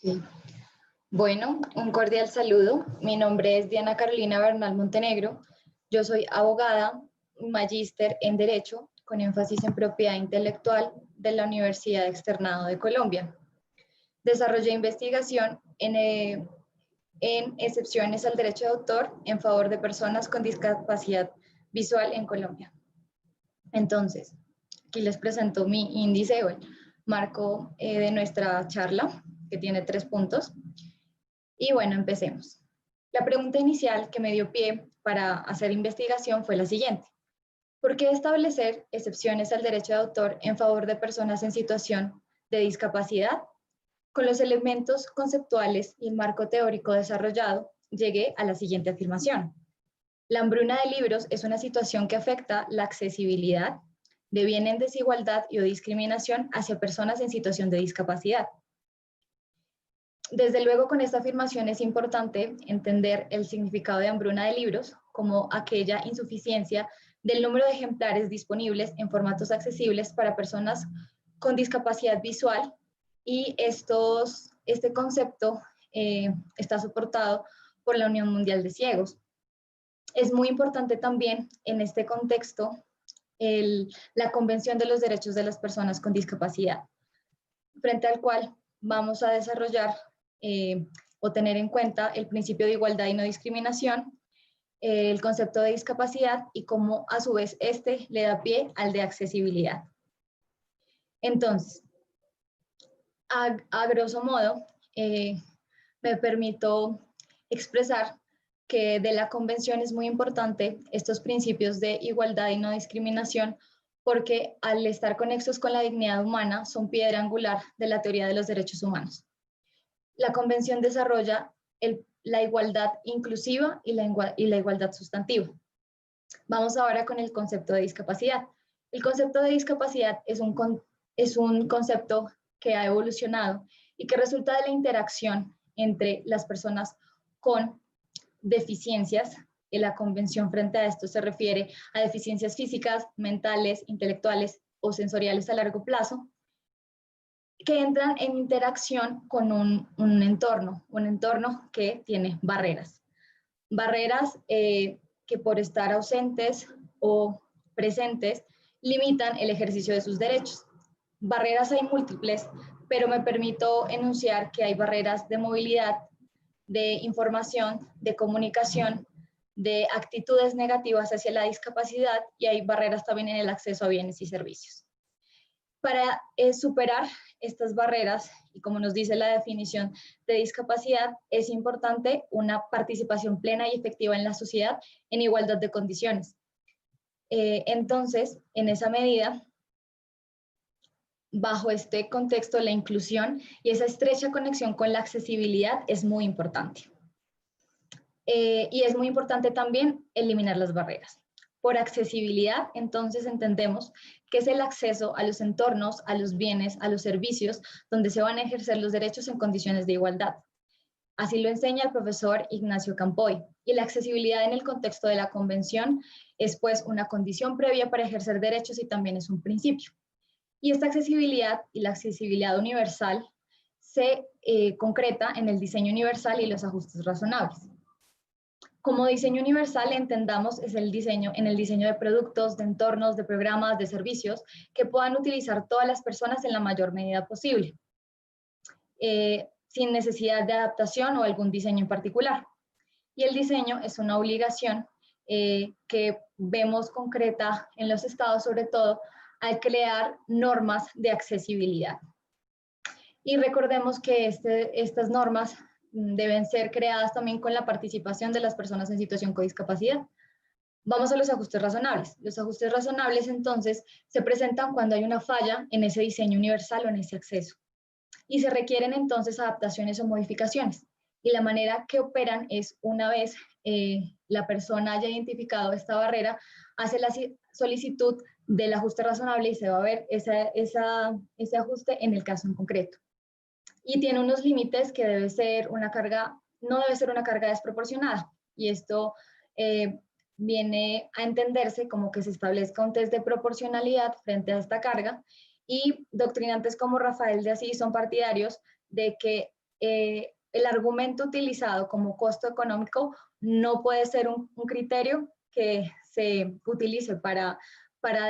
Ok. Bueno, un cordial saludo. Mi nombre es Diana Carolina Bernal Montenegro. Yo soy abogada, magíster en Derecho, con énfasis en propiedad intelectual de la Universidad Externado de Colombia. Desarrollé investigación en excepciones al derecho de autor en favor de personas con discapacidad visual en Colombia. Entonces, aquí les presento mi índice o el marco de nuestra charla, que tiene 3 puntos. Y bueno, empecemos. La pregunta inicial que me dio pie para hacer investigación fue la siguiente. ¿Por qué establecer excepciones al derecho de autor en favor de personas en situación de discapacidad? Con los elementos conceptuales y el marco teórico desarrollado, llegué a la siguiente afirmación. La hambruna de libros es una situación que afecta la accesibilidad, deviene en desigualdad y o discriminación hacia personas en situación de discapacidad. Desde luego, con esta afirmación es importante entender el significado de hambruna de libros como aquella insuficiencia del número de ejemplares disponibles en formatos accesibles para personas con discapacidad visual, y este concepto está soportado por la Unión Mundial de Ciegos. Es muy importante también en este contexto la Convención de los Derechos de las Personas con Discapacidad, frente al cual vamos a desarrollar o tener en cuenta el principio de igualdad y no discriminación, el concepto de discapacidad y cómo a su vez este le da pie al de accesibilidad. Entonces, a grosso modo, me permito expresar que de la Convención es muy importante estos principios de igualdad y no discriminación, porque al estar conexos con la dignidad humana son piedra angular de la teoría de los derechos humanos. La Convención desarrolla la igualdad inclusiva y la igualdad sustantiva. Vamos ahora con el concepto de discapacidad. El concepto de discapacidad es un concepto que ha evolucionado y que resulta de la interacción entre las personas con deficiencias. En la Convención frente a esto se refiere a deficiencias físicas, mentales, intelectuales o sensoriales a largo plazo, que entran en interacción con un entorno que tiene barreras. Barreras que por estar ausentes o presentes limitan el ejercicio de sus derechos. Barreras hay múltiples, pero me permito enunciar que hay barreras de movilidad, de información, de comunicación, de actitudes negativas hacia la discapacidad, y hay barreras también en el acceso a bienes y servicios. Para superar estas barreras, y como nos dice la definición de discapacidad, es importante una participación plena y efectiva en la sociedad en igualdad de condiciones. Entonces, en esa medida, bajo este contexto, la inclusión y esa estrecha conexión con la accesibilidad es muy importante. Y es muy importante también eliminar las barreras. Por accesibilidad, entonces, entendemos que es el acceso a los entornos, a los bienes, a los servicios, donde se van a ejercer los derechos en condiciones de igualdad. Así lo enseña el profesor Ignacio Campoy. Y la accesibilidad en el contexto de la Convención es pues una condición previa para ejercer derechos y también es un principio. Y esta accesibilidad y la accesibilidad universal se concreta en el diseño universal y los ajustes razonables. Como diseño universal entendamos en el diseño de productos, de entornos, de programas, de servicios que puedan utilizar todas las personas en la mayor medida posible, sin necesidad de adaptación o algún diseño en particular. Y el diseño es una obligación que vemos concreta en los estados, sobre todo al crear normas de accesibilidad. Y recordemos que estas normas deben ser creadas también con la participación de las personas en situación con discapacidad. Vamos a los ajustes razonables. Los ajustes razonables, entonces, se presentan cuando hay una falla en ese diseño universal o en ese acceso. Y se requieren, entonces, adaptaciones o modificaciones. Y la manera que operan es, una vez la persona haya identificado esta barrera, hace la solicitud del ajuste razonable y se va a ver ese ajuste en el caso en concreto. Y tiene unos límites que no debe ser una carga desproporcionada. Y esto viene a entenderse como que se establezca un test de proporcionalidad frente a esta carga, y doctrinantes como Rafael de Asís son partidarios de que el argumento utilizado como costo económico no puede ser un criterio que se utilice para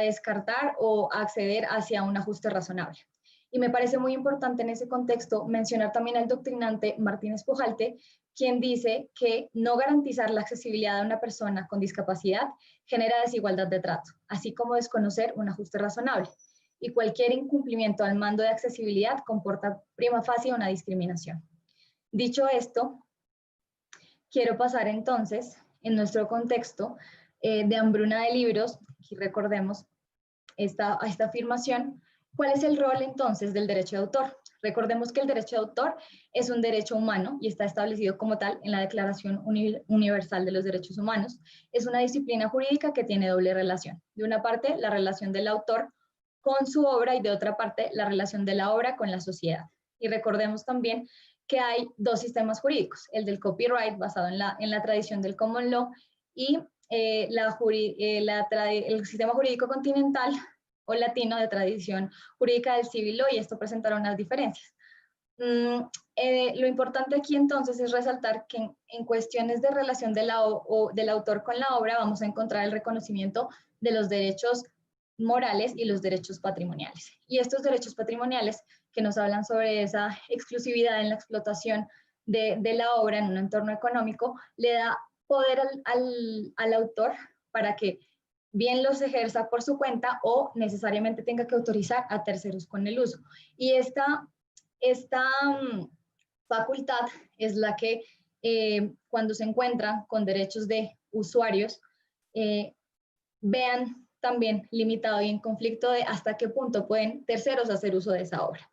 descartar o acceder hacia un ajuste razonable. Y me parece muy importante en ese contexto mencionar también al doctrinante Martínez Pujalte, quien dice que no garantizar la accesibilidad de una persona con discapacidad genera desigualdad de trato, así como desconocer un ajuste razonable. Y cualquier incumplimiento al mando de accesibilidad comporta prima facie una discriminación. Dicho esto, quiero pasar entonces, en nuestro contexto de hambruna de libros, y recordemos esta afirmación, ¿cuál es el rol entonces del derecho de autor? Recordemos que el derecho de autor es un derecho humano y está establecido como tal en la Declaración Universal de los Derechos Humanos. Es una disciplina jurídica que tiene doble relación. De una parte, la relación del autor con su obra y de otra parte, la relación de la obra con la sociedad. Y recordemos también que hay dos sistemas jurídicos, el del copyright basado en la tradición del common law y el sistema jurídico continental o latino de tradición jurídica del civil law, y esto presentará unas diferencias. Lo importante aquí entonces es resaltar que en cuestiones de relación del autor con la obra vamos a encontrar el reconocimiento de los derechos morales y los derechos patrimoniales. Y estos derechos patrimoniales que nos hablan sobre esa exclusividad en la explotación de la obra en un entorno económico, le da poder al autor para que bien los ejerza por su cuenta o necesariamente tenga que autorizar a terceros con el uso. Y esta facultad es la que cuando se encuentran con derechos de usuarios, vean también limitado y en conflicto de hasta qué punto pueden terceros hacer uso de esa obra.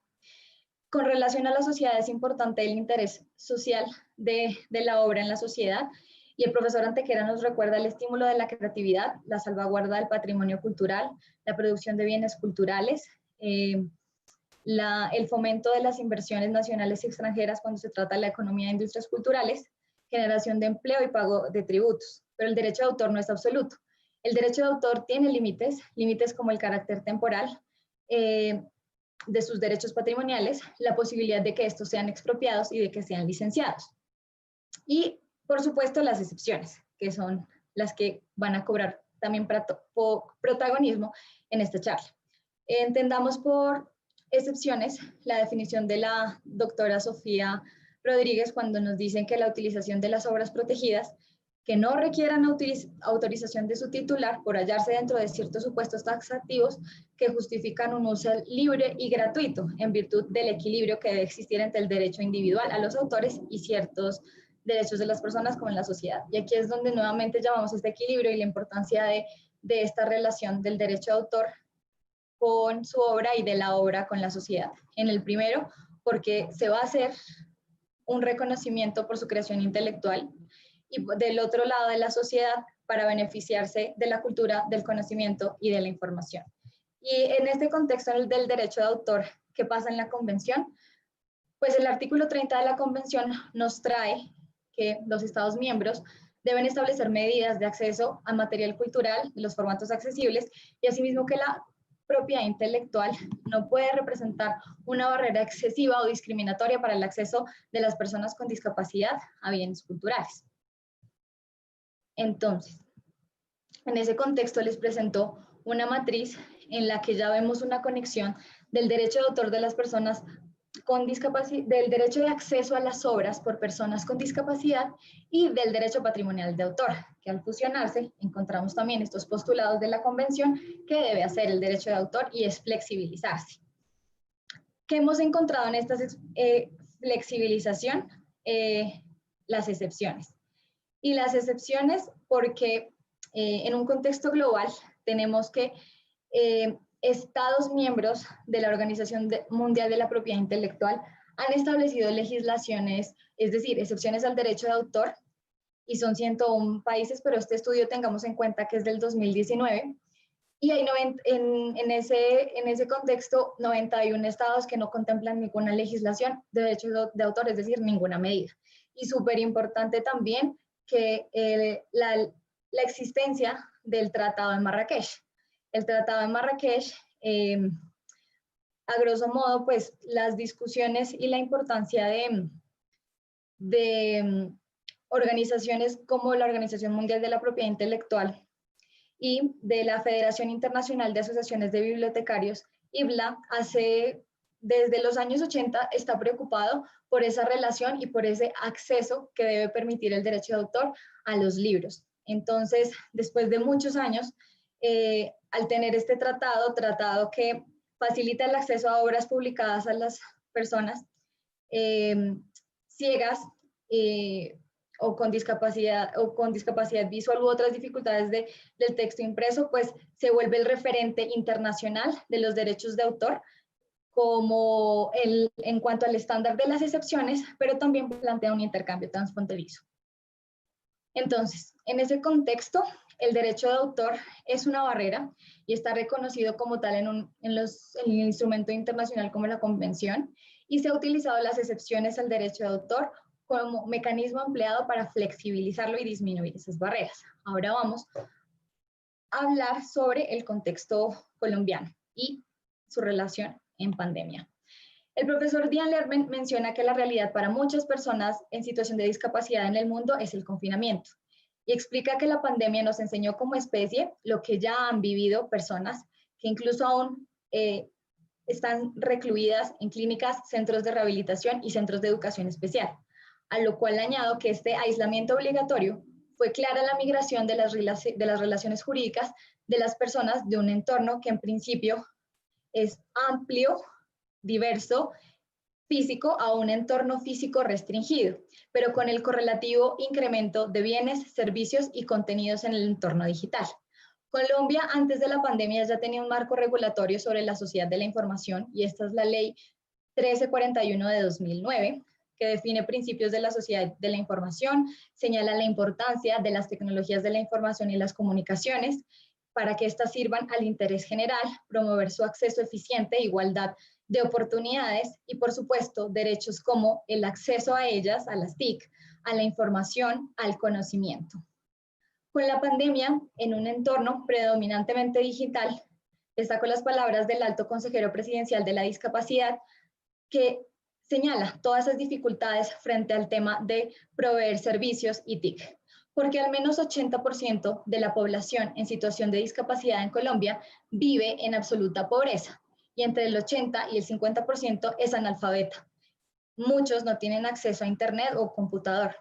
Con relación a la sociedad es importante el interés social de la obra en la sociedad, y el profesor Antequera nos recuerda el estímulo de la creatividad, la salvaguarda del patrimonio cultural, la producción de bienes culturales, el fomento de las inversiones nacionales y extranjeras cuando se trata de la economía de industrias culturales, generación de empleo y pago de tributos. Pero el derecho de autor no es absoluto. El derecho de autor tiene límites como el carácter temporal de sus derechos patrimoniales, la posibilidad de que estos sean expropiados y de que sean licenciados. Y, por supuesto, las excepciones, que son las que van a cobrar también protagonismo en esta charla. Entendamos por excepciones la definición de la doctora Sofía Rodríguez cuando nos dicen que la utilización de las obras protegidas que no requieran autorización de su titular por hallarse dentro de ciertos supuestos taxativos que justifican un uso libre y gratuito en virtud del equilibrio que debe existir entre el derecho individual a los autores y ciertos derechos de las personas como en la sociedad. Y aquí es donde nuevamente llamamos este equilibrio y la importancia de esta relación del derecho de autor con su obra y de la obra con la sociedad. En el primero, porque se va a hacer un reconocimiento por su creación intelectual, y del otro lado de la sociedad para beneficiarse de la cultura, del conocimiento y de la información. Y en este contexto del derecho de autor, ¿qué pasa en la Convención? Pues el artículo 30 de la Convención nos trae que los Estados miembros deben establecer medidas de acceso a material cultural de los formatos accesibles y asimismo que la propiedad intelectual no puede representar una barrera excesiva o discriminatoria para el acceso de las personas con discapacidad a bienes culturales. Entonces, en ese contexto les presento una matriz en la que ya vemos una conexión del derecho de autor de las personas con discapacidad, del derecho de acceso a las obras por personas con discapacidad y del derecho patrimonial de autor, que al fusionarse encontramos también estos postulados de la Convención que debe hacer el derecho de autor y es flexibilizarse. ¿Qué hemos encontrado en esta flexibilización? Las excepciones. Y las excepciones porque en un contexto global tenemos que Estados miembros de la Organización Mundial de la Propiedad Intelectual han establecido legislaciones, es decir, excepciones al derecho de autor, y son 101 países, pero este estudio tengamos en cuenta que es del 2019, y hay en ese contexto 91 estados que no contemplan ninguna legislación de derecho de autor, es decir, ninguna medida. Y súper importante también que la existencia del Tratado de Marrakech. El Tratado de Marrakech, a grosso modo, pues las discusiones y la importancia de organizaciones como la Organización Mundial de la Propiedad Intelectual y de la Federación Internacional de Asociaciones de Bibliotecarios, IBLA, desde los años 80 está preocupado por esa relación y por ese acceso que debe permitir el derecho de autor a los libros. Entonces, después de muchos años, al tener este tratado que facilita el acceso a obras publicadas a las personas ciegas o con discapacidad visual u otras dificultades del texto impreso, pues se vuelve el referente internacional de los derechos de autor en cuanto al estándar de las excepciones, pero también plantea un intercambio transfronterizo. Entonces, en ese contexto, el derecho de autor es una barrera y está reconocido como tal en el instrumento internacional como la Convención, y se ha utilizado las excepciones al derecho de autor como mecanismo empleado para flexibilizarlo y disminuir esas barreras. Ahora vamos a hablar sobre el contexto colombiano y su relación en pandemia. El profesor Dian Lerben menciona que la realidad para muchas personas en situación de discapacidad en el mundo es el confinamiento, y explica que la pandemia nos enseñó como especie lo que ya han vivido personas que incluso aún están recluidas en clínicas, centros de rehabilitación y centros de educación especial, a lo cual añado que este aislamiento obligatorio fue clara la migración de las relaciones jurídicas de las personas de un entorno que en principio es amplio, diverso, físico, a un entorno físico restringido, pero con el correlativo incremento de bienes, servicios y contenidos en el entorno digital. Colombia, antes de la pandemia, ya tenía un marco regulatorio sobre la sociedad de la información, y esta es la Ley 1341 de 2009, que define principios de la sociedad de la información, señala la importancia de las tecnologías de la información y las comunicaciones para que éstas sirvan al interés general, promover su acceso eficiente e igualdad de oportunidades y, por supuesto, derechos como el acceso a ellas, a las TIC, a la información, al conocimiento. Con la pandemia, en un entorno predominantemente digital, destaco las palabras del alto consejero presidencial de la discapacidad, que señala todas esas dificultades frente al tema de proveer servicios y TIC, porque al menos 80% de la población en situación de discapacidad en Colombia vive en absoluta pobreza, y entre el 80 y el 50% es analfabeta. Muchos no tienen acceso a Internet o computador.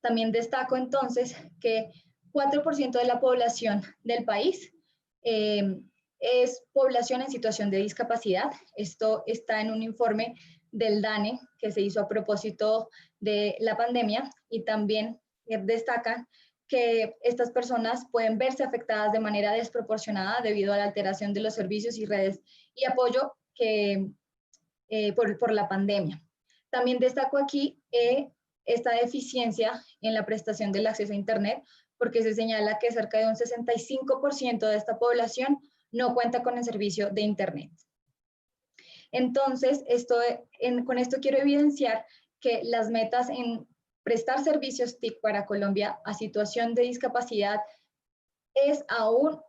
También destaco entonces que 4% de la población del país es población en situación de discapacidad. Esto está en un informe del DANE que se hizo a propósito de la pandemia, y también destacan que estas personas pueden verse afectadas de manera desproporcionada debido a la alteración de los servicios y redes y apoyo por la pandemia. También destaco aquí esta deficiencia en la prestación del acceso a Internet, porque se señala que cerca de un 65% de esta población no cuenta con el servicio de Internet. Entonces, con esto quiero evidenciar que las metas en prestar servicios TIC para Colombia a situación de discapacidad es aún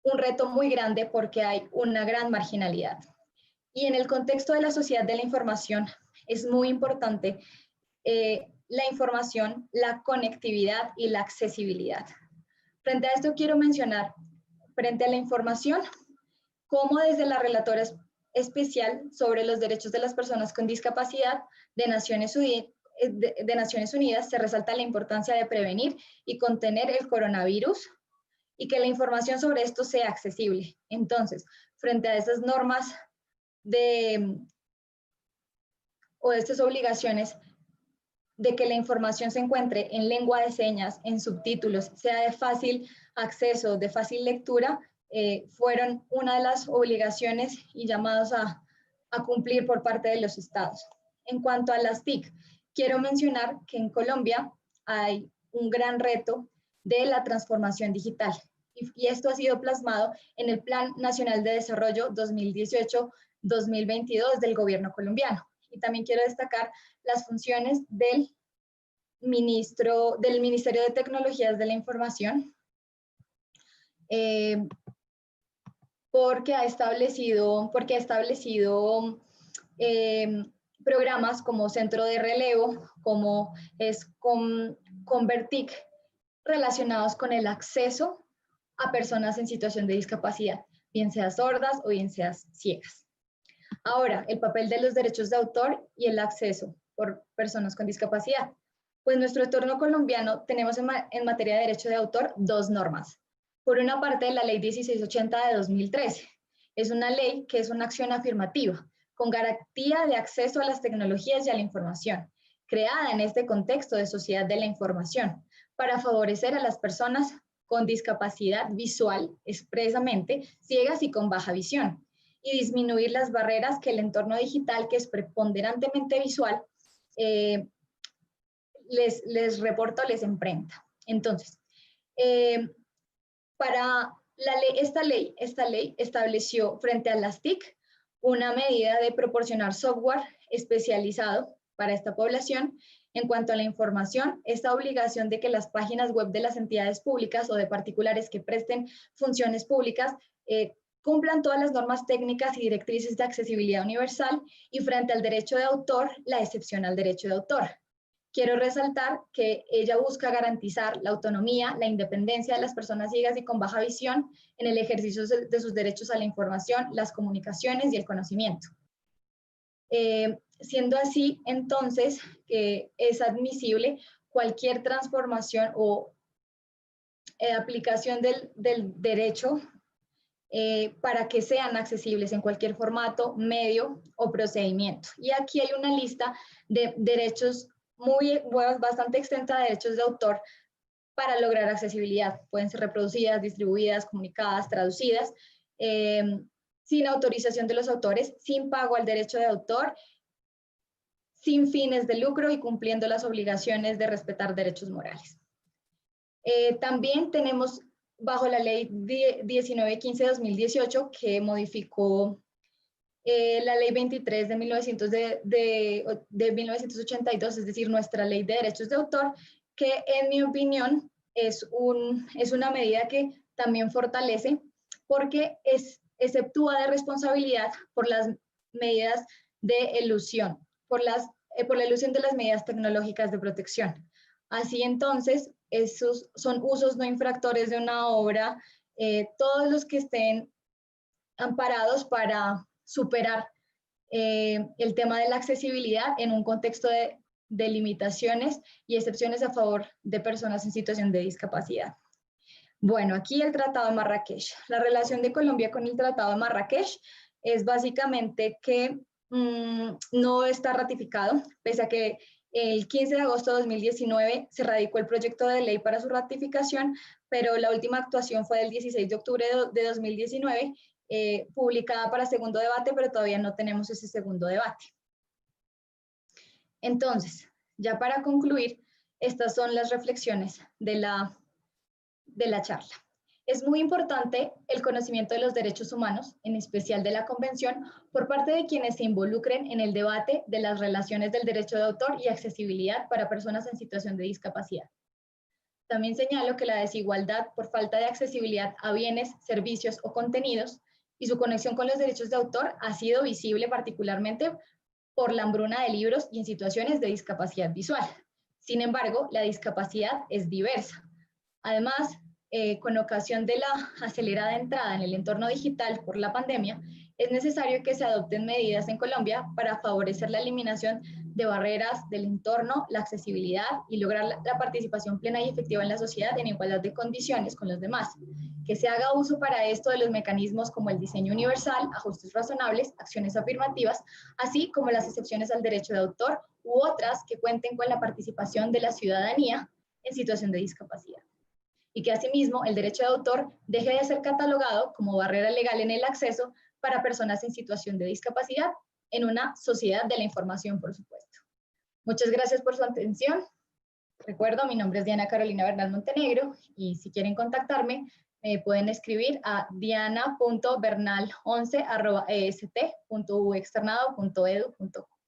un reto muy grande porque hay una gran marginalidad. Y en el contexto de la sociedad de la información es muy importante la información, la conectividad y la accesibilidad. Frente a esto quiero mencionar, frente a la información, cómo desde la Relatora Especial sobre los Derechos de las Personas con Discapacidad de Naciones Unidas se resalta la importancia de prevenir y contener el coronavirus y que la información sobre esto sea accesible. Entonces, frente a esas normas o estas obligaciones de que la información se encuentre en lengua de señas, en subtítulos, sea de fácil acceso, de fácil lectura, fueron una de las obligaciones y llamados a cumplir por parte de los estados. En cuanto a las TIC, quiero mencionar que en Colombia hay un gran reto de la transformación digital, y esto ha sido plasmado en el Plan Nacional de Desarrollo 2018-2022 del gobierno colombiano. Y también quiero destacar las funciones del Ministerio de Tecnologías de la Información, porque ha establecido programas como Centro de Relevo, como es Convertic, relacionados con el acceso a personas en situación de discapacidad, bien sean sordas o bien sean ciegas. Ahora, el papel de los derechos de autor y el acceso por personas con discapacidad. Pues en nuestro entorno colombiano tenemos en materia de derecho de autor dos normas. Por una parte, la Ley 1680 de 2013. Es una ley que es una acción afirmativa, con garantía de acceso a las tecnologías y a la información, creada en este contexto de sociedad de la información, para favorecer a las personas con discapacidad visual, expresamente ciegas y con baja visión, y disminuir las barreras que el entorno digital, que es preponderantemente visual, les reporta o les enfrenta. Entonces, para esta ley estableció frente a las TIC una medida de proporcionar software especializado para esta población. En cuanto a la información, esta obligación de que las páginas web de las entidades públicas o de particulares que presten funciones públicas cumplan todas las normas técnicas y directrices de accesibilidad universal, y frente al derecho de autor, la excepción al derecho de autor. Quiero resaltar que ella busca garantizar la autonomía, la independencia de las personas ciegas y con baja visión en el ejercicio de sus derechos a la información, las comunicaciones y el conocimiento. Siendo así, entonces, que es admisible cualquier transformación o aplicación del derecho para que sean accesibles en cualquier formato, medio o procedimiento. Y aquí hay una lista de derechos bastante extensa de derechos de autor para lograr accesibilidad. Pueden ser reproducidas, distribuidas, comunicadas, traducidas, sin autorización de los autores, sin pago al derecho de autor, sin fines de lucro y cumpliendo las obligaciones de respetar derechos morales. También tenemos bajo la ley 1915-2018, que modificó la ley 23 de 1982, es decir, nuestra ley de derechos de autor, que en mi opinión es una medida que también fortalece porque exceptúa de responsabilidad por las medidas de elusión, por la elusión de las medidas tecnológicas de protección. Así entonces, esos son usos no infractores de una obra, todos los que estén amparados para superar el tema de la accesibilidad en un contexto de limitaciones y excepciones a favor de personas en situación de discapacidad. Bueno, aquí el Tratado de Marrakech. La relación de Colombia con el Tratado de Marrakech es básicamente que no está ratificado, pese a que el 15 de agosto de 2019 se radicó el proyecto de ley para su ratificación, pero la última actuación fue del 16 de octubre de 2019, publicada para segundo debate, pero todavía no tenemos ese segundo debate. Entonces, ya para concluir, estas son las reflexiones de la charla. Es muy importante el conocimiento de los derechos humanos, en especial de la Convención, por parte de quienes se involucren en el debate de las relaciones del derecho de autor y accesibilidad para personas en situación de discapacidad. También señalo que la desigualdad por falta de accesibilidad a bienes, servicios o contenidos y su conexión con los derechos de autor ha sido visible particularmente por la hambruna de libros y en situaciones de discapacidad visual. Sin embargo, la discapacidad es diversa. Además, con ocasión de la acelerada entrada en el entorno digital por la pandemia, es necesario que se adopten medidas en Colombia para favorecer la eliminación de barreras del entorno, la accesibilidad y lograr la participación plena y efectiva en la sociedad en igualdad de condiciones con los demás. Que se haga uso para esto de los mecanismos como el diseño universal, ajustes razonables, acciones afirmativas, así como las excepciones al derecho de autor u otras que cuenten con la participación de la ciudadanía en situación de discapacidad. Y que asimismo el derecho de autor deje de ser catalogado como barrera legal en el acceso para personas en situación de discapacidad en una sociedad de la información, por supuesto. Muchas gracias por su atención. Recuerdo, mi nombre es Diana Carolina Bernal Montenegro y si quieren contactarme, pueden escribir a diana.bernal11@est.uexternado.edu.co.